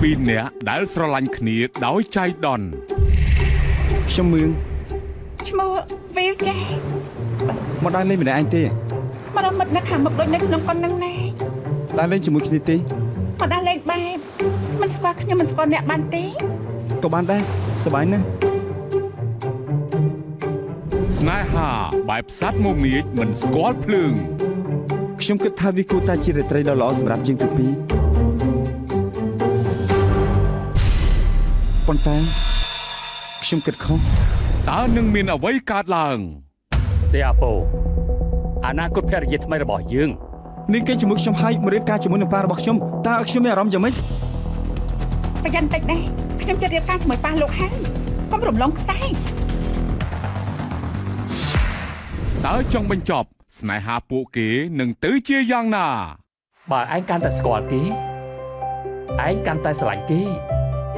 ពីរនាក់ដែលស្រឡាញ់គ្នាដោយចៃដន្យខ្ញុំមឿងឈ្មោះវីវចាមកដើរលេងម្នាក់ឯងទេមករមិត្តនៅខាងមុខដូចនៅក្នុងប៉ុណ្ណឹងណាដើរលេងជាមួយគ្នាទេមកដើរលេងបែបមិនស្គាល់ខ្ញុំមិនស្គាល់អ្នកបានទេក៏បានដែរសប្បាយណាស់ស្នេហាបែបសត្វមមាញមិនស្គាល់ភ្លើងខ្ញុំគិតថាវាគួរតែជារាត្រីដ៏ល្អសម្រាប់យើងទាំងពីរប៉ុន្តែខ្ញុំគិតខុសតើនឹងមានអ្វីកើតឡើងទេអាប៉ូអនាគតភរិយាថ្មីរបស់យើងនាងគេជាមួយខ្ញុំហើយមករៀបការជាមួយនឹងប៉ារបស់ខ្ញុំតើខ្ញុំមានអារម្មណ៍យ៉ាងម៉េចប្រយ័ត្នតិចដែរខ្ញុំจะរៀបការជាមួយប៉ាលោកហើយកុំរំលងខ្សែតើចង់បញ្ចប់ស្នេហាពួកគេនឹងទៅជាយ៉ាងណាបើឯងកាន់តែស្គាល់គេឯងកាន់តែស្រឡាញ់គេ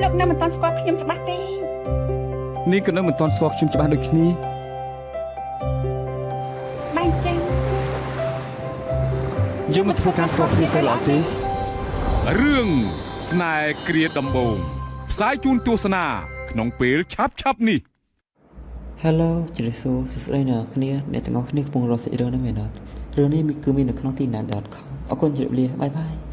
លោកនៅមិនទាន់ស្គាល់ខ្ញុំច្បាស់ទេនាងក៏នៅមិនទាន់ស្គាល់ខ្ញុំច្បាស់ដូចគ្នាបានចឹងយើងមកធ្វើការស្គាល់គ្នាទៅល្អទេរឿងស្នេហ៍គ្រាដំបូងផ្សាយជូនទស្សនាក្នុងពេលឆាប់នេះ Hello ជម្រាបសួរសួស្តីអ្នកគ្នាអ្នកទាំងអស់គ្នាកំពុងរកសាច់រឿងនេះមែនអត់រឿងនេះគឺមាននៅក្នុងទីណា.com អរគុណជម្រាបលាបាយបាយ